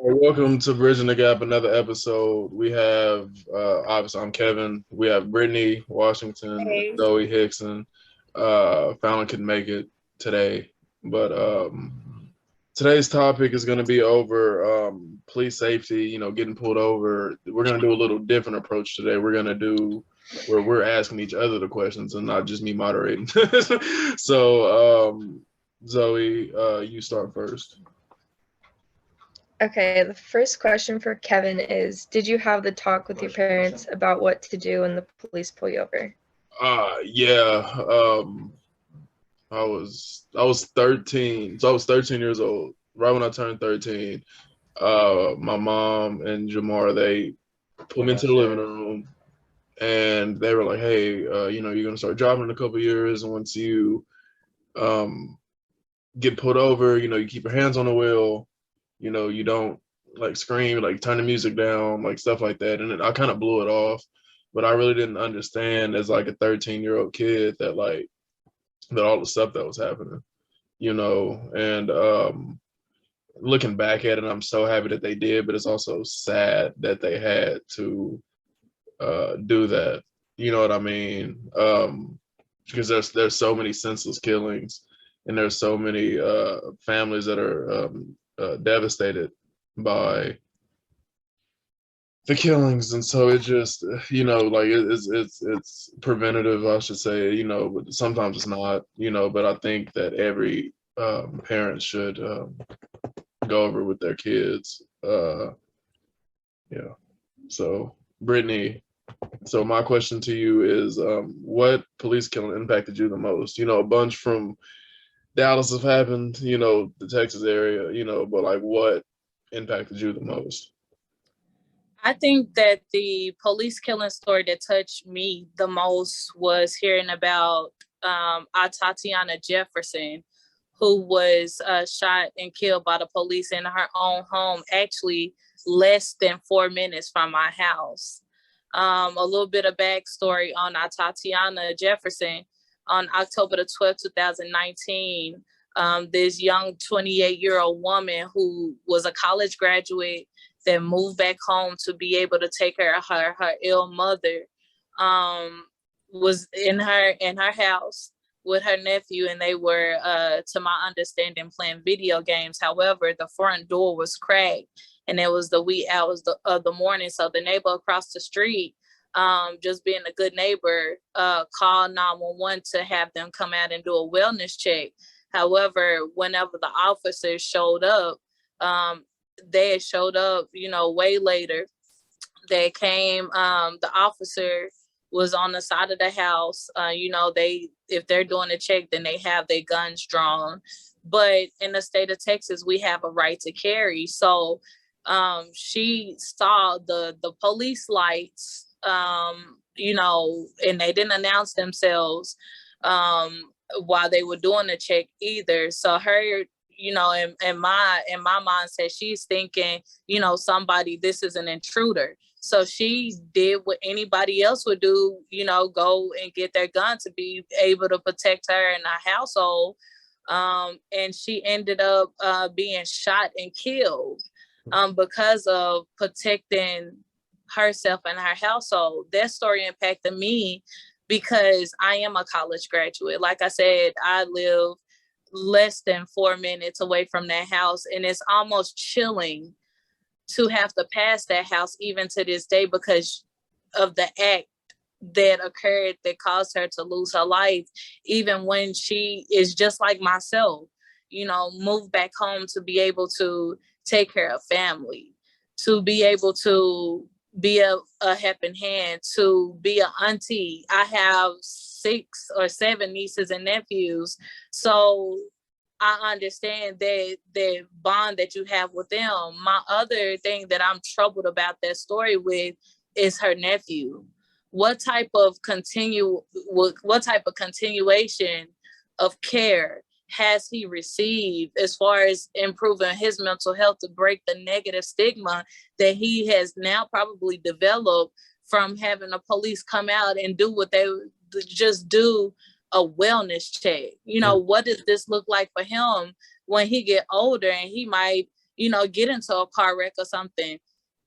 Well, welcome to Bridging the Gap, another episode. We have, obviously, I'm Kevin. We have Brittany Washington, Hey. Zoe Hickson. Fallon couldn't make it today, but today's topic is going to be over police safety, getting pulled over. We're going to do a little different approach today. We're going to do where we're asking each other the questions and not just me moderating. So, Zoe, you start first. Okay, the first question for Kevin is, did you have the talk with your parents about what to do when the police pull you over? Yeah. I was 13. So I was 13 years old. Right when I turned 13, my mom and Jamar, they put me into the living room and they were like, "Hey, you're gonna start driving in a couple years, and once you um get pulled over, you keep your hands on the wheel, you don't like scream, like turn the music down, like stuff like that." And I kind of blew it off, but I really didn't understand as like a 13-year-old kid that all the stuff that was happening, and looking back at it, I'm so happy that they did, but it's also sad that they had to do that. You know what I mean? Because there's so many senseless killings, and there's so many families that are devastated by the killings, and so it just like it's preventative, I should say, but sometimes it's not, but I think that every parent should go over with their kids. Yeah. So, Brittany, so my question to you is, what police killing impacted you the most? A bunch from Dallas have happened, the Texas area, but like what impacted you the most? I think that the police killing story that touched me the most was hearing about Tatiana Jefferson, who was shot and killed by the police in her own home, actually less than 4 minutes from my house. A little bit of backstory on Tatiana Jefferson. On October the 12th, 2019, this young 28-year-old woman who was a college graduate that moved back home to be able to take care of her ill mother, was in her house with her nephew, and they were, to my understanding, playing video games. However, the front door was cracked, and it was the wee hours of the morning. So the neighbor across the street, just being a good neighbor, called 911 to have them come out and do a wellness check. However, whenever the officers showed up, they had showed up, way later. They came, the officer was on the side of the house. If they're doing a check, then they have their guns drawn. But in the state of Texas, we have a right to carry. So she saw the police lights, and they didn't announce themselves while they were doing the check either. So her, in my mindset, she's thinking, somebody, this is an intruder. So she did what anybody else would do, go and get their gun to be able to protect her and her household. And she ended up being shot and killed because of protecting herself and her household. That story impacted me because I am a college graduate. Like I said, I live less than 4 minutes away from that house, and it's almost chilling to have to pass that house even to this day because of the act that occurred that caused her to lose her life, even when she is just like myself, moved back home to be able to take care of family, to be able to be a helping hand, to be an auntie. I have 6 or 7 nieces and nephews. So I understand the bond that you have with them. My other thing that I'm troubled about that story with is her nephew. What type of continuation of care has he received as far as improving his mental health to break the negative stigma that he has now probably developed from having the police come out and do what they just do, a wellness check? What does this look like for him when he get older, and he might get into a car wreck or something,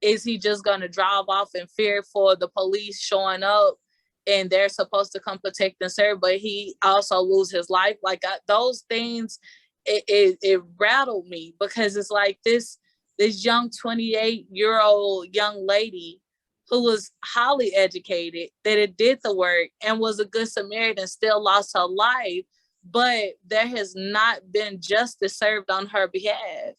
is he just going to drive off in fear for the police showing up and they're supposed to come protect and serve, but he also lose his life? Like those things, it rattled me, because it's like this young 28-year-old young lady who was highly educated, that it did the work and was a good Samaritan, still lost her life, but there has not been justice served on her behalf.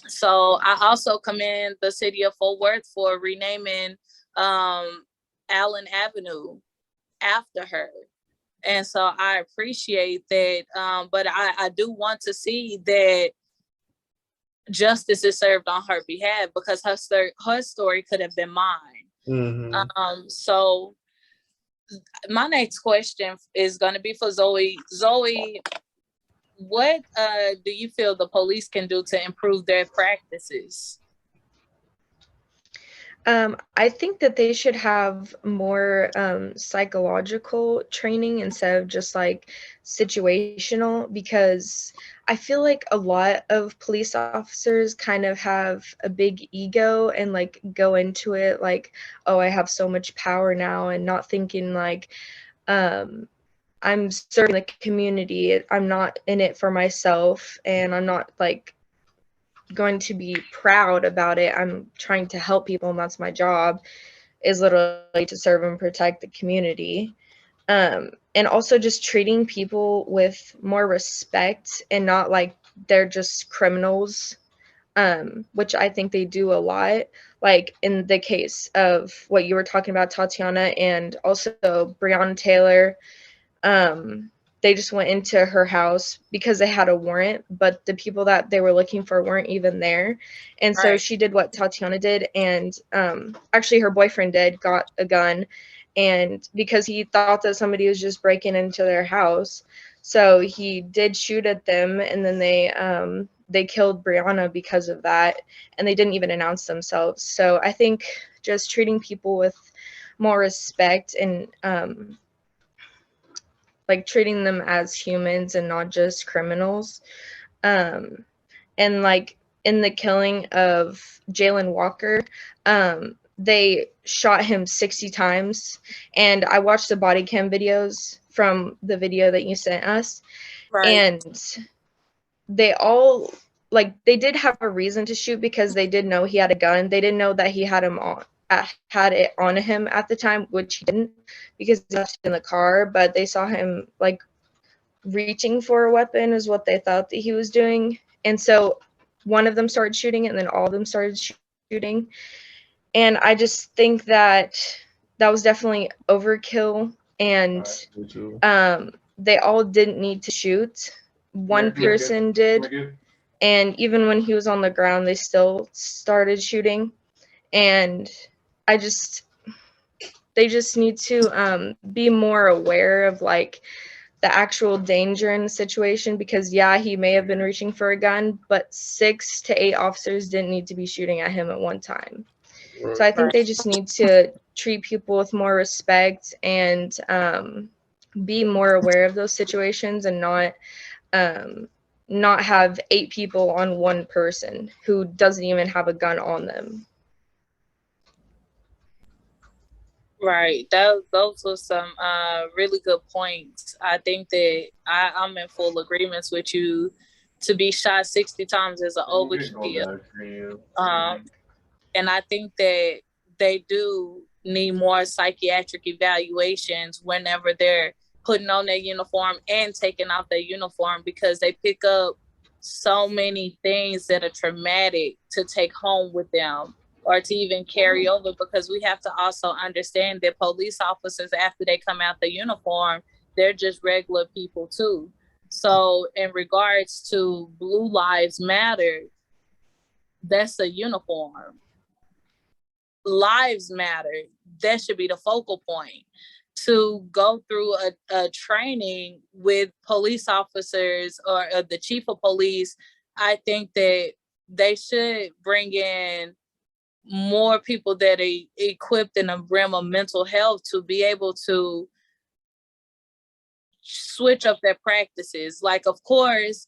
So I also commend the city of Fort Worth for renaming Allen Avenue after her. And so I appreciate that. But I do want to see that justice is served on her behalf, because her story could have been mine. So my next question is going to be for Zoe. Zoe, what do you feel the police can do to improve their practices? I think that they should have more psychological training instead of just like situational, because I feel like a lot of police officers kind of have a big ego and like go into it like, oh, I have so much power now, and not thinking like, I'm serving the community. I'm not in it for myself, and I'm not like going to be proud about it. I'm trying to help people, and that's my job, is literally to serve and protect the community. And also just treating people with more respect and not like they're just criminals, which I think they do a lot. Like in the case of what you were talking about, Tatiana, and also Breonna Taylor, they just went into her house because they had a warrant, but the people that they were looking for weren't even there. And so she did what Tatiana did, and actually her boyfriend got a gun, and because he thought that somebody was just breaking into their house, so he did shoot at them, and then they killed Breonna because of that, and they didn't even announce themselves. So I think just treating people with more respect, and like treating them as humans and not just criminals. And like in the killing of Jalen Walker, they shot him 60 times. And I watched the body cam videos from the video that you sent us. And they all, like, they did have a reason to shoot because they did know he had a gun. They didn't know that he had it on him at the time, which he didn't, because he left it in the car, but they saw him like reaching for a weapon is what they thought that he was doing. And so one of them started shooting, and then all of them started shooting. And I just think that that was definitely overkill, and they all didn't need to shoot. One person did, and even when he was on the ground, they still started shooting. And they just need to be more aware of like the actual danger in the situation, because yeah, he may have been reaching for a gun, but 6 to 8 officers didn't need to be shooting at him at one time. So I think they just need to treat people with more respect, and be more aware of those situations, and not have 8 people on one person who doesn't even have a gun on them. Right. Those were some really good points. I think that I'm in full agreement with you. To be shot 60 times is an overkill. And I think that they do need more psychiatric evaluations whenever they're putting on their uniform and taking off their uniform, because they pick up so many things that are traumatic to take home with them, or to even carry over, because we have to also understand that police officers, after they come out the uniform, they're just regular people too. So in regards to Blue Lives Matter, that's a uniform. Lives Matter, that should be the focal point. To go through a training with police officers, or the chief of police, I think that they should bring in more people that are equipped in the realm of mental health to be able to switch up their practices. Like, of course,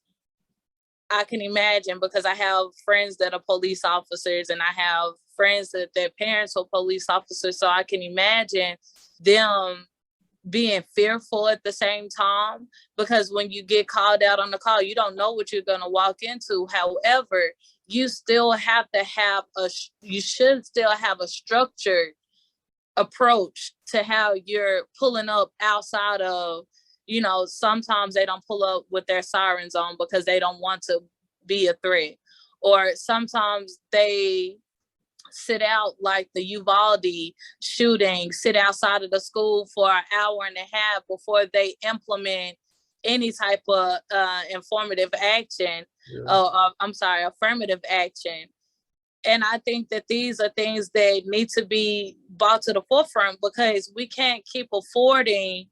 I can imagine, because I have friends that are police officers and I have friends that their parents are police officers. So I can imagine them being fearful at the same time, because when you get called out on the call, you don't know what you're going to walk into. However, you still have to have you should still have a structured approach to how you're pulling up outside of, sometimes they don't pull up with their sirens on because they don't want to be a threat. Or sometimes they sit out, like the Uvalde shooting, sit outside of the school for an hour and a half before they implement any type of affirmative action. And I think that these are things that need to be brought to the forefront, because we can't keep affording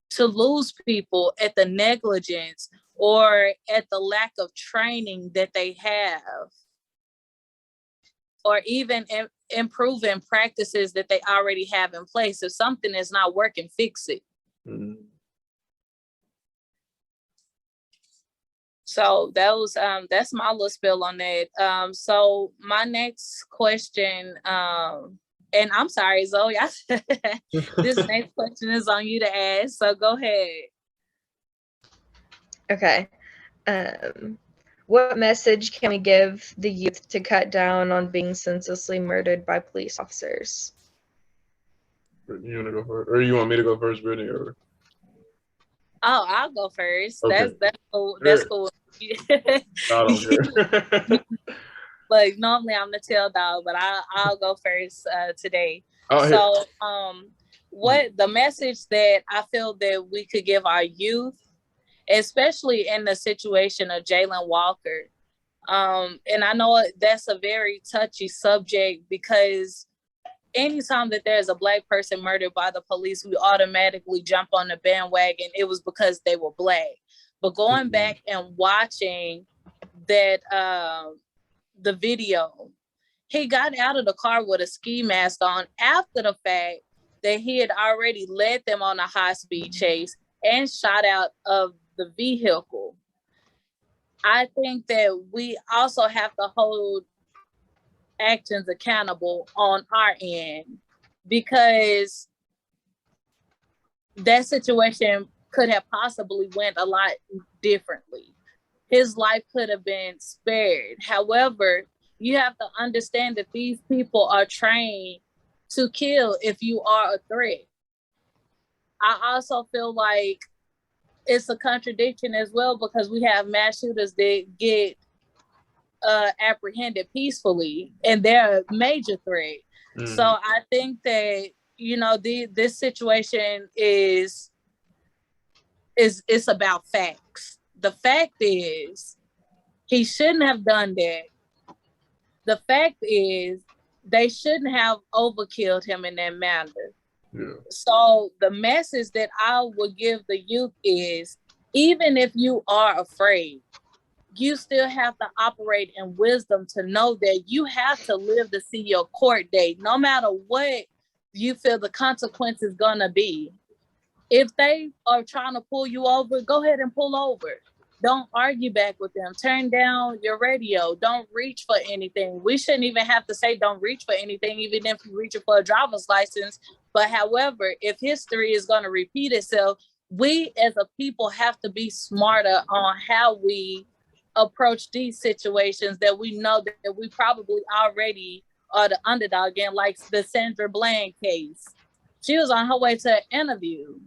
to lose people at the negligence or at the lack of training that they have, or even improving practices that they already have in place. If something is not working, fix it. Mm-hmm. So that's my little spill on that. So my next question, and I'm sorry, Zoe, this next question is on you to ask. So go ahead. Okay. What message can we give the youth to cut down on being senselessly murdered by police officers? You want to go first, or you want me to go first, Brittany? Or? Oh, I'll go first. Okay. That's cool. That's cool. I don't care. Like, normally I'm the tail dog, but I'll go first today. What the message that I feel that we could give our youth, especially in the situation of Jayland Walker. And I know that's a very touchy subject, because anytime that there's a Black person murdered by the police, we automatically jump on the bandwagon. It was because they were Black. But going back and watching that, the video, he got out of the car with a ski mask on after the fact that he had already led them on a high-speed chase and shot out of the vehicle. I think that we also have to hold actions accountable on our end, because that situation could have possibly went a lot differently. His life could have been spared. However, you have to understand that these people are trained to kill if you are a threat. I also feel like it's a contradiction as well, because we have mass shooters that get apprehended peacefully and they're a major threat. Mm-hmm. So I think that, this situation is about facts. The fact is, he shouldn't have done that. The fact is, they shouldn't have overkilled him in that manner. Yeah. So the message that I would give the youth is, even if you are afraid, you still have to operate in wisdom to know that you have to live to see your court date, no matter what you feel the consequence is gonna be. If they are trying to pull you over, go ahead and pull over. Don't argue back with them. Turn down your radio. Don't reach for anything. We shouldn't even have to say don't reach for anything, even if you're reaching for a driver's license. But however, if history is going to repeat itself, we as a people have to be smarter on how we approach these situations that we know that we probably already are the underdog in, like the Sandra Bland case. She was on her way to an interview,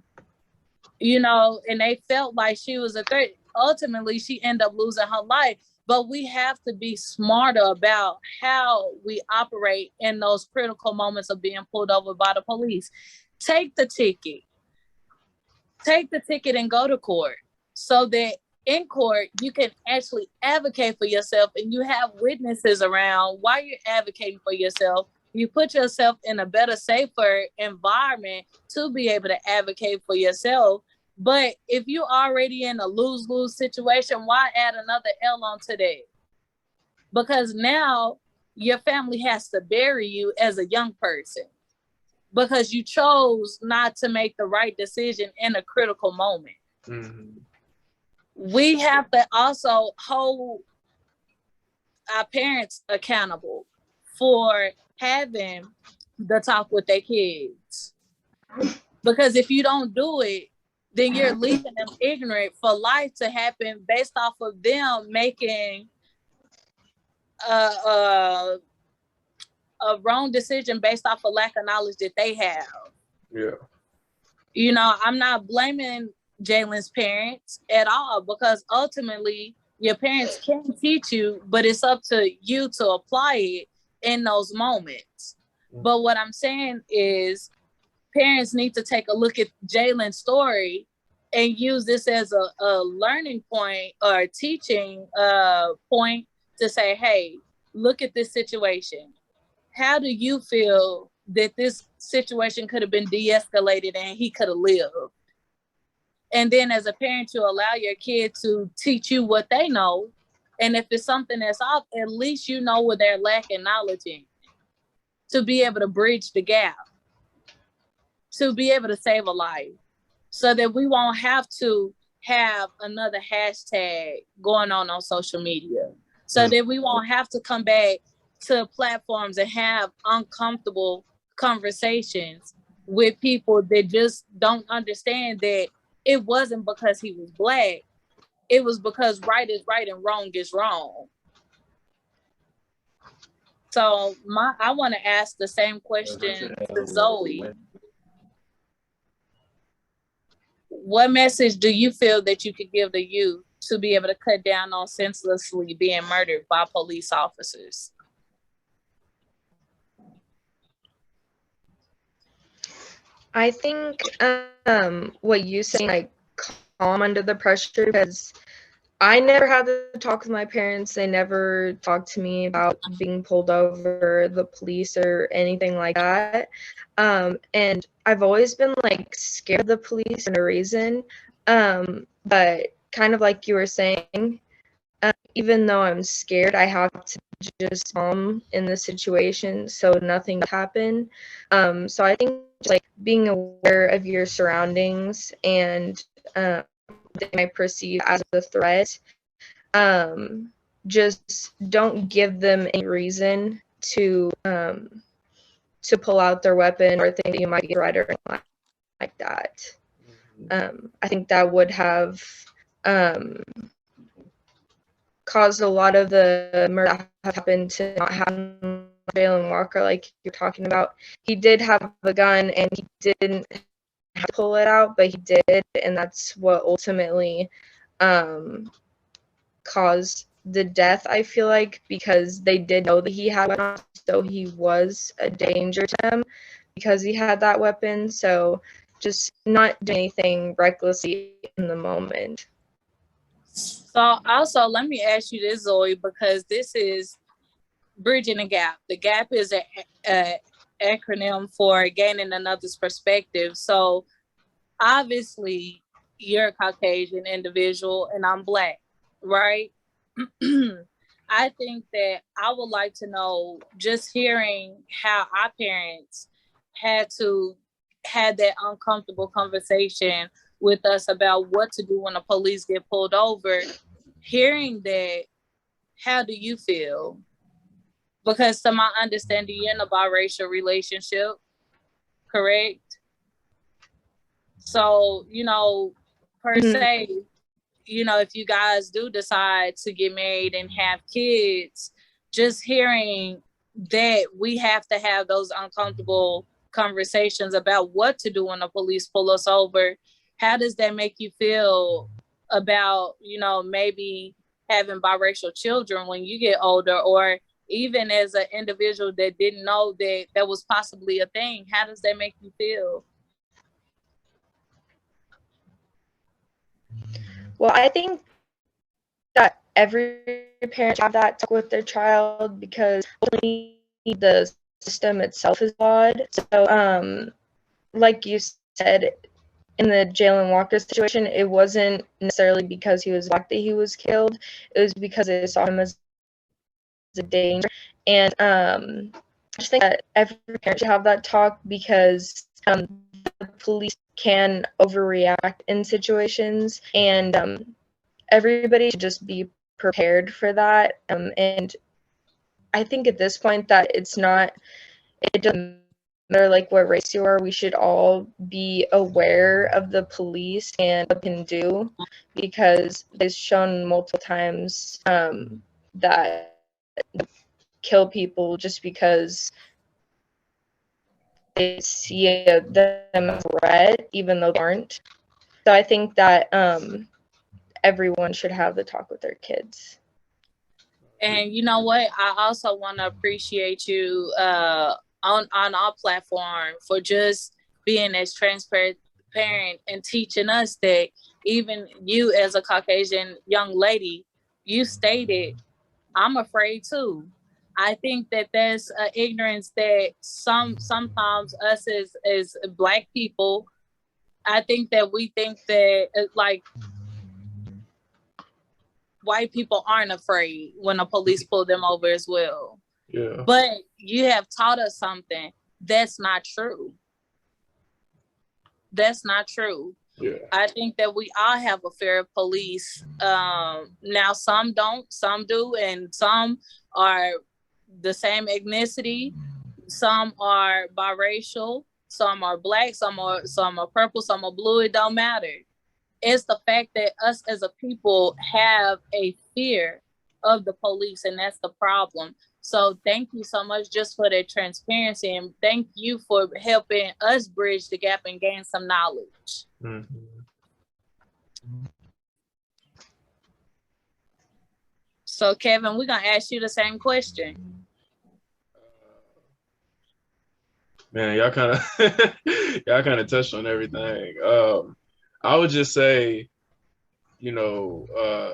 and they felt like she was a threat. Ultimately, she ended up losing her life. But we have to be smarter about how we operate in those critical moments of being pulled over by the police. Take the ticket. Take the ticket and go to court, so that in court, you can actually advocate for yourself and you have witnesses around while you're advocating for yourself. You put yourself in a better, safer environment to be able to advocate for yourself. But if you're already in a lose-lose situation, why add another L onto that? Because now your family has to bury you as a young person because you chose not to make the right decision in a critical moment. Mm-hmm. We have to also hold our parents accountable for having the talk with their kids. Because if you don't do it, then you're leaving them ignorant for life to happen based off of them making a wrong decision based off of lack of knowledge that they have. Yeah. You know, I'm not blaming Jalen's parents at all, because ultimately your parents can teach you, but it's up to you to apply it in those moments. But what I'm saying is parents need to take a look at Jalen's story and use this as a learning point or a teaching point to say, hey, look at this situation. How do you feel that this situation could have been de-escalated and he could have lived? And then as a parent, you allow your kid to teach you what they know. And if it's something that's off, at least you know where they're lacking knowledge in, to be able to bridge the gap, to be able to save a life, so that we won't have to have another hashtag going on social media, so that we won't have to come back to platforms and have uncomfortable conversations with people that just don't understand that it wasn't because he was Black. It was because right is right and wrong is wrong. So I want to ask the same question to Zoe. What message do you feel that you could give the youth to be able to cut down on senselessly being murdered by police officers? I think what you saying, like, calm under the pressure, because I never had to talk with my parents. They never talked to me about being pulled over, the police, or anything like that. And I've always been like scared of the police for no reason. But kind of like you were saying, even though I'm scared, I have to just calm in the situation so nothing happen. So I think just, like, being aware of your surroundings and they might perceive as a threat, just don't give them any reason to pull out their weapon or think that you might be a threat or anything like that. I think that would have caused a lot of the murder that have happened to not happen. Jalen Walker, like you're talking about, he did have a gun and he didn't have to pull it out, but he did, and that's what ultimately caused the death, I feel like, because they did know that he had one on, so he was a danger to them because he had that weapon. So just not do anything recklessly in the moment. So also, let me ask you this, Zoe, because this is bridging the gap. The gap is an acronym for gaining another's perspective. So obviously, you're a Caucasian individual and I'm Black, right? I think that I would like to know, just hearing how our parents had that uncomfortable conversation with us about what to do when the police get pulled over. Hearing that, how do you feel? Because to my understanding, you're in a biracial relationship, correct? So, per se, if you guys do decide to get married and have kids, just hearing that we have to have those uncomfortable conversations about what to do when the police pull us over, how does that make you feel about, maybe having biracial children when you get older, or even as an individual that didn't know that that was possibly a thing? How does that make you feel? Well, I think that every parent should have that talk with their child, because only the system itself is flawed. So, like you said, in the Jalen Walker situation, it wasn't necessarily because he was Black that he was killed. It was because they saw him as a danger. And I just think that every parent should have that talk, because the police can overreact in situations, and everybody should just be prepared for that. And I think at this point that it doesn't matter like what race you are. We should all be aware of the police and what they can do, because it's shown multiple times that kill people just because they see them as a threat, even though they aren't. So I think that everyone should have the talk with their kids. And you know what? I also want to appreciate you on our platform for just being as transparent and teaching us that even you as a Caucasian young lady, you stated, I'm afraid too. I think that there's ignorance that sometimes us as Black people, I think that we think that like white people aren't afraid when the police pull them over as well. Yeah. But you have taught us something. That's not true. That's not true. Yeah. I think that we all have a fear of police. Now some don't, some do, and some are the same ethnicity. Some are biracial. Some are Black. Some are purple. Some are blue. It don't matter. It's the fact that us as a people have a fear of the police, and that's the problem. So thank you so much just for the transparency, and thank you for helping us bridge the gap and gain some knowledge. Mm-hmm. So Kevin, we're gonna ask you the same question. Man, y'all kind of touched on everything. I would just say, my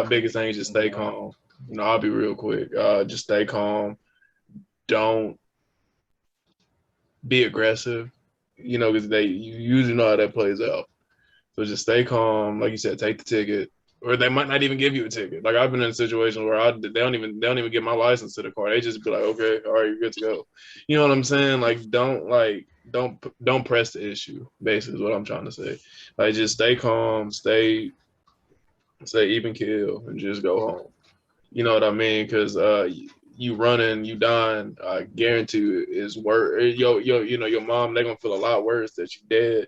biggest thing is just stay calm. I'll be real quick. Just stay calm. Don't be aggressive, because you usually know how that plays out. So just stay calm. Like you said, take the ticket. Or they might not even give you a ticket. Like I've been in a situation where they don't even get my license to the car. They just be like, okay, all right, you're good to go. You know what I'm saying? Like don't press the issue. Basically, is what I'm trying to say. Like just stay calm, stay even keel, and just go home. You know what I mean? Because you running, you dying. I guarantee you is worse. Your mom, they're gonna feel a lot worse that you dead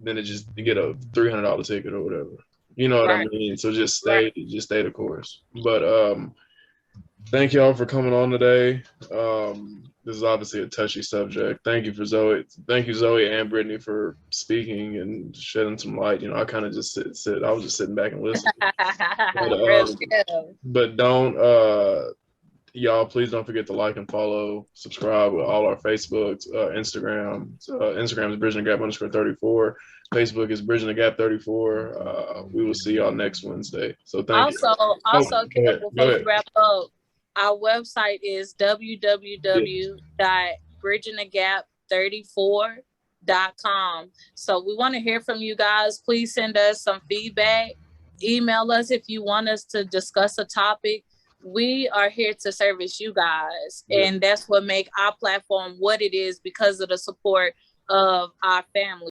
than to just get a $300 ticket or whatever. You know what I mean? So just stay the course. But thank y'all for coming on today. This is obviously a touchy subject. Thank you, Zoe and Brittany, for speaking and shedding some light. I kind of just sit. I was just sitting back and listening. But don't y'all, please don't forget to like and follow, subscribe with all our Facebooks, Instagram. Instagram is Bridging the Gap _34. Facebook is Bridging the Gap 34. We will see y'all next Wednesday. So thank you. Also, before we wrap up, our website is www.bridgingthegap34.com. So we want to hear from you guys. Please send us some feedback. Email us if you want us to discuss a topic. We are here to service you guys. And that's what make our platform what it is, because of the support of our family.